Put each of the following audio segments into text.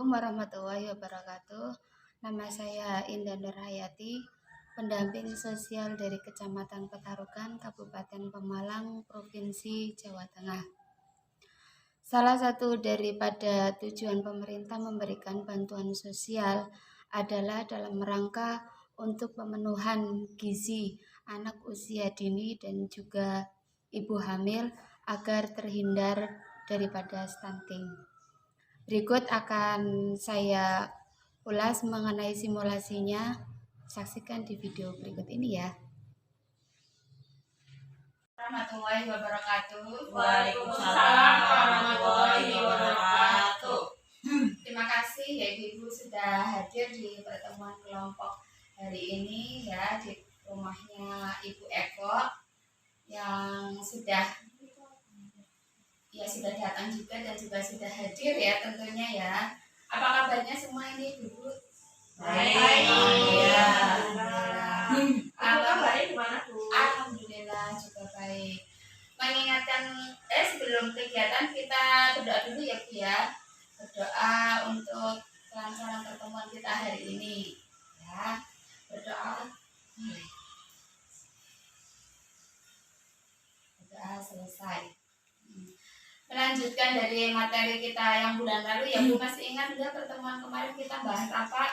Assalamualaikum warahmatullahi wabarakatuh. Nama saya Indah Nurhayati, pendamping sosial dari Kecamatan Petarukan, Kabupaten Pemalang, Provinsi Jawa Tengah. Salah satu daripada tujuan pemerintah memberikan bantuan sosial adalah dalam rangka untuk pemenuhan gizi anak usia dini dan juga ibu hamil agar terhindar daripada stunting. Berikut akan saya ulas mengenai simulasinya. Saksikan di video berikut ini ya. Warahmatullahi wabarakatuh. Waalaikumsalam warahmatullahi wabarakatuh. Terima kasih ya Ibu sudah hadir di pertemuan kelompok hari ini ya di rumahnya Ibu Eko yang sudah datang juga dan juga sudah hadir ya tentunya ya. Apa kabarnya semua ini Ibu? Baik. Ya. Kabarnya gimana Bu? Alhamdulillah juga baik. Mengingatkan sebelum kegiatan kita berdoa dulu ya Bu ya. Berdoa untuk kelancaran pertemuan kita hari ini ya. Berdoa selesai. Melanjutkan dari materi kita yang bulan lalu ya Bu, masih ingat enggak pertemuan kemarin kita bahas apa?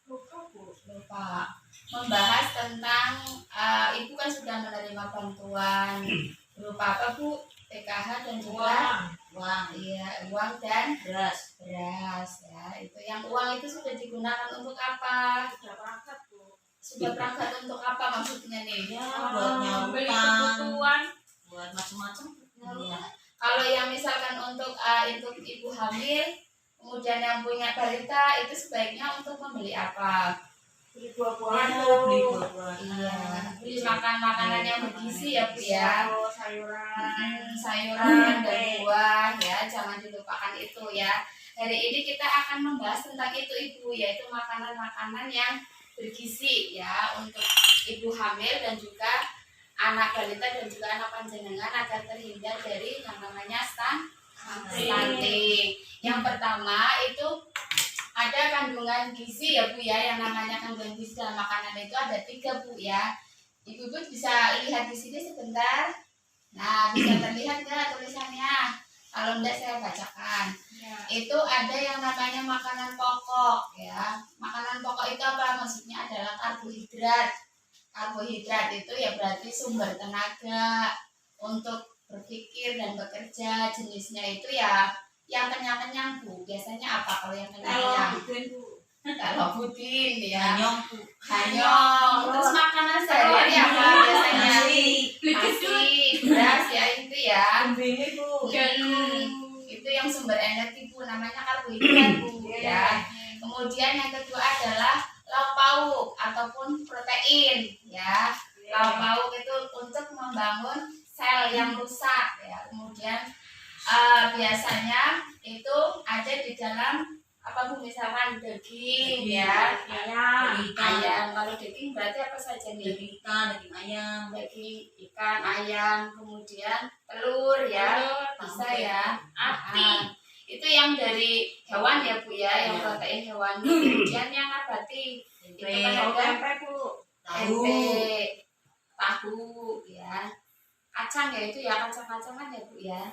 Lupa Bu. Lupa. Membahas tentang Ibu kan sudah menerima bantuan berupa apa Bu? PKH dan juga uang. Iya, uang dan beras ya. Itu yang uang itu sudah digunakan untuk apa? Sudah berangkat Bu. Sudah berangkat untuk apa maksudnya nih? Ya, buat beli nyampan, kebutuhan, buat macam-macam. Iya. Kalau yang misalkan untuk ibu hamil, kemudian yang punya balita itu sebaiknya untuk membeli apa? Beli buah-buahan. Beli buah-buahan. Iya. Beli makanan yang bergizi ya Bu ya. Sayuran dan buah ya, jangan dilupakan itu ya. Hari ini kita akan membahas tentang itu Ibu, yaitu makanan-makanan yang bergizi ya untuk ibu hamil dan juga anak balita dan juga anak panjenengan agar terhindar dari yang namanya stunting. Yang pertama itu ada kandungan gizi ya Bu ya, yang namanya kandungan gizi dalam makanan itu ada 3 Bu ya. Ibu-ibu bisa lihat di sini sebentar. Nah, bisa terlihat nggak tulisannya? Kalau enggak saya bacakan. Ya. Itu ada yang namanya makanan pokok ya. Makanan pokok itu apa? Maksudnya adalah karbohidrat. Karbohidrat itu ya berarti sumber tenaga untuk berpikir dan bekerja. Jenisnya itu ya yang kenyang-kenyang Bu. Biasanya apa kalau yang kenyang-kenyang? Kalau pudin ya. Hanyong. Terus makanan sehari-hari apa biasanya? Nasi, beras ya itu ya. Itu yang sumber energi Bu, namanya karbohidrat Bu ya. Kemudian yang kedua adalah lauk pauk ataupun protein ya. Lauk pauk itu untuk membangun sel yang rusak ya. Kemudian biasanya itu ada di dalam apa Bu, misalkan daging ya, ayam. Kalau daging berarti apa saja nih? Daging ikan, daging ayam, daging ikan, ayam, kemudian telur ya, bisa ya. Itu yang dari hewan ya Bu ya, yang protein hewani. Kemudian yang nabati itu kan ada tempe, tahu ya, kacang ya, itu ya kacang-kacangan ya Bu ya.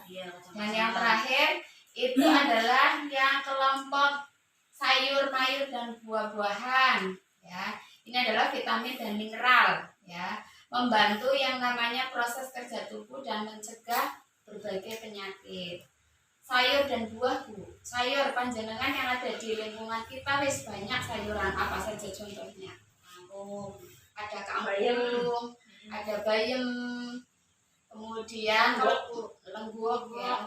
Dan yang terakhir itu adalah yang kelompok sayur mayur dan buah-buahan ya. Ini adalah vitamin dan mineral ya, membantu yang namanya proses kerja tubuh dan mencegah berbagai penyakit. Sayur dan buah Bu, sayur panjenengan yang ada di lingkungan kita wis banyak sayuran apa saja contohnya? Ada kangkung, ada bayam, kemudian lengguk ya.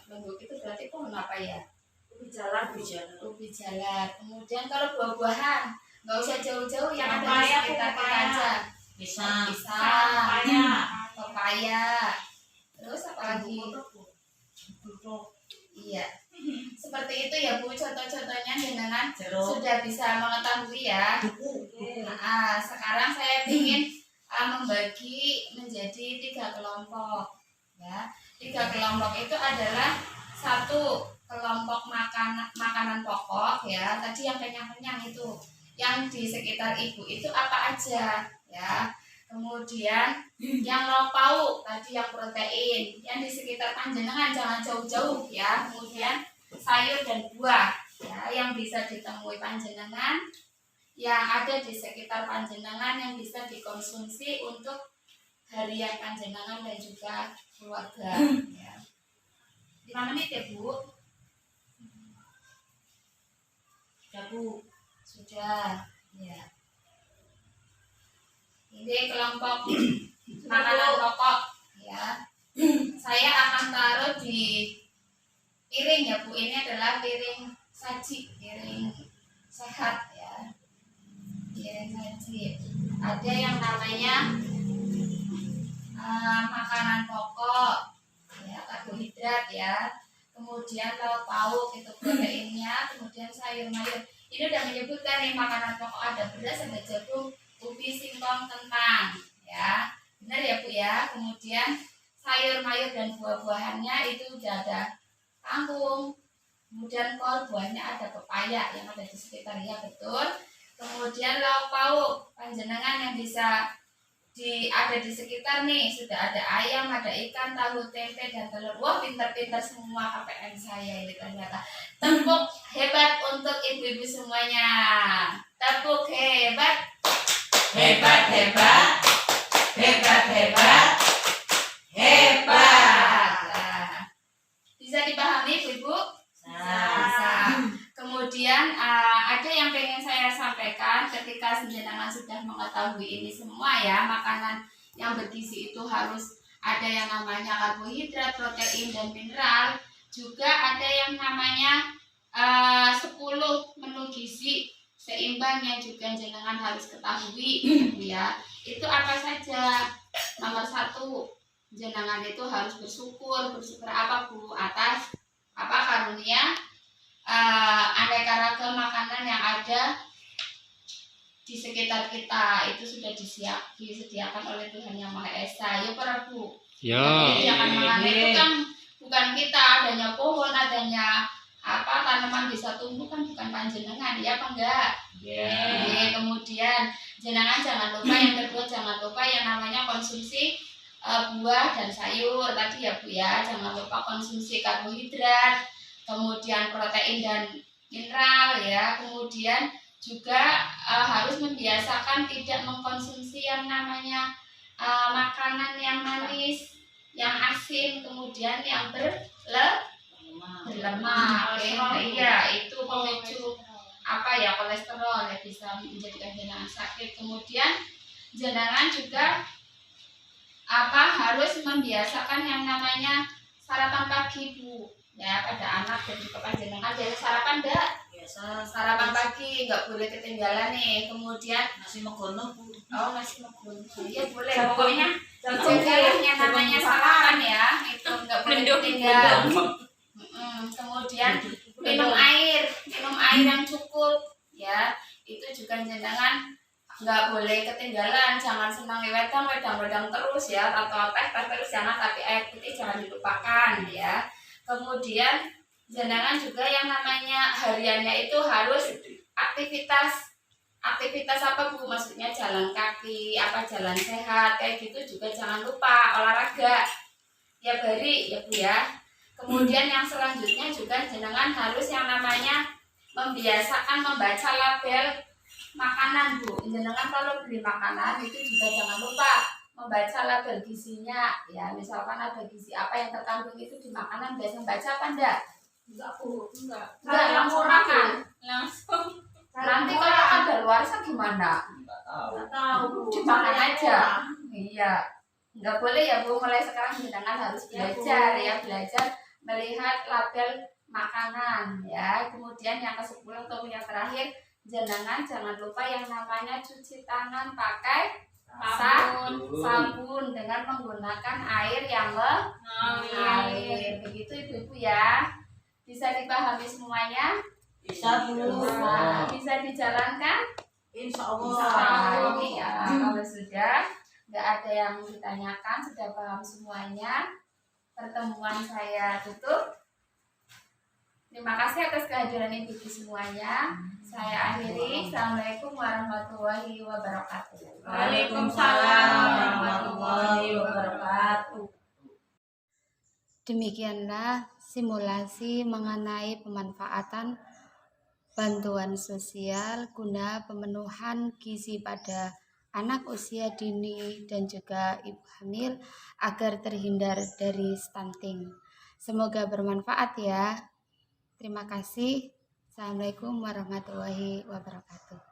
Lengguk itu berarti pohon apa ya? Ubi jalar. Kemudian kalau buah-buahan nggak usah jauh-jauh, yang ada di sekitar kita aja. Pisang, pepaya. Terus apa lagi? Iya. Seperti itu ya Bu, contoh-contohnya dengan sudah bisa mengetahui ya. Nah, sekarang saya ingin membagi menjadi 3 kelompok ya. 3 kelompok itu adalah 1 kelompok makanan pokok ya. Tadi yang kenyang-kenyang itu, yang di sekitar ibu itu apa aja ya. Kemudian yang lauk pauk tadi yang protein, yang di sekitar panjenengan jangan jauh-jauh ya. Kemudian sayur dan buah ya, yang bisa ditemui panjenengan, yang ada di sekitar panjenengan, yang bisa dikonsumsi untuk harian panjenengan dan juga keluarga ya. 5 menit ya Bu? Sudah Bu? Sudah ya. Ini kelompok makanan pokok ya. Saya akan taruh di piring ya Bu. Ini adalah piring saji, piring sehat ya, piring saji. Ada yang namanya makanan pokok ya, karbohidrat ya, kemudian lauk pauk itu proteinnya, kemudian sayur mayur. Ini udah menyebutkan nih makanan pokok, ada beras, ada jagung, ubi, singkong, kentang ya, benar ya Bu ya. Kemudian sayur mayur dan buah-buahannya itu udah ada kangkung, kemudian kol, buahnya ada pepaya yang ada di sekitar ya, betul. Kemudian lauk pauk panjenengan yang bisa ada di sekitar nih, sudah ada ayam, ada ikan, tahu, tempe, dan telur. Wah, pintar-pintar semua KPM saya ini ternyata. Tepuk hebat untuk ibu-ibu semuanya. Tepuk hebat. Hebat, hebat. Hebat, hebat. Hebat. Nah, bisa dipahami ibu-ibu? Nah, Kemudian ada yang pengen saya sampaikan, ketika jenengan sudah mengetahui ini semua ya, makanan yang bergizi itu harus ada yang namanya karbohidrat, protein, dan mineral. Juga ada yang namanya 10 menu gizi seimbang yang juga jenengan harus ketahui ya. Itu apa saja? Nomor 1, jenengan itu harus bersyukur. Bersyukur apa Bu? Atas apa karunia aneka ragam makanan yang ada di sekitar kita, itu sudah disediakan oleh Tuhan Yang Maha Esa ya para Bu. Ya. Jangan makan itu kan bukan kita, adanya pohon, adanya tanaman bisa tumbuh kan bukan panjenengan ya apa enggak? yeah. Kemudian jenengan jangan lupa, yang kedua jangan lupa yang namanya konsumsi buah dan sayur tadi ya Bu ya. Jangan lupa konsumsi karbohidrat, kemudian protein dan mineral ya. Kemudian juga harus membiasakan tidak mengkonsumsi yang namanya makanan yang manis, yang asin, kemudian yang berlemak. Iya, itu pemicu kolesterol ya, bisa menjadikan jenengan sakit. Kemudian jenengan juga harus membiasakan yang namanya sarapan pagi Bu ya, pada anak dan juga panjenengan. Biasa sarapan enggak? Biasa Sarapan pagi nggak boleh ketinggalan nih. Kemudian nasi megono Bu. oh nasi megono ya boleh, pokoknya dijagalah yang namanya sarapan ya, itu nggak boleh ketinggalan. Kemudian minum air yang cukup ya, itu juga jenengan nggak boleh ketinggalan. Jangan senang wedang terus ya, atau teh terus jangan, tapi air putih jangan dilupakan ya. Kemudian jenengan juga yang namanya hariannya itu harus aktivitas apa Bu? Maksudnya jalan kaki, jalan sehat kayak gitu juga jangan lupa, olahraga ya bari ya Bu ya. Kemudian yang selanjutnya juga jenengan harus yang namanya membiasakan membaca label makanan Bu. Jenengan kalau beli makanan itu juga jangan lupa membaca label gizinya ya. Misalkan ada gizi apa yang terkandung itu di makanan, biasa baca apa enggak? Enggak langsung makan. Langsung. Nanti kalau ada luar gimana? Enggak tahu. Dimakan aja. Iya. Enggak boleh ya Bu, mulai sekarang jenengan harus belajar ya, belajar melihat label makanan ya. Kemudian yang ke-10 atau yang terakhir, jenengan jangan lupa yang namanya cuci tangan pakai sabun dengan menggunakan air yang mengalir. Begitu Ibu-ibu ya. Bisa dipahami semuanya? Bisa Bu. Bisa dijalankan? Insya Insya Allah. Allah ya. Kalau sudah nggak ada yang ditanyakan, sudah paham semuanya, pertemuan saya tutup. Terima kasih atas kehadiran Ibu semuanya. Saya akhiri. Assalamualaikum warahmatullahi wabarakatuh. Waalaikumsalam warahmatullahi wabarakatuh. Demikianlah simulasi mengenai pemanfaatan bantuan sosial guna pemenuhan gizi pada anak usia dini dan juga ibu hamil agar terhindar dari stunting. Semoga bermanfaat ya. Terima kasih. Assalamualaikum warahmatullahi wabarakatuh.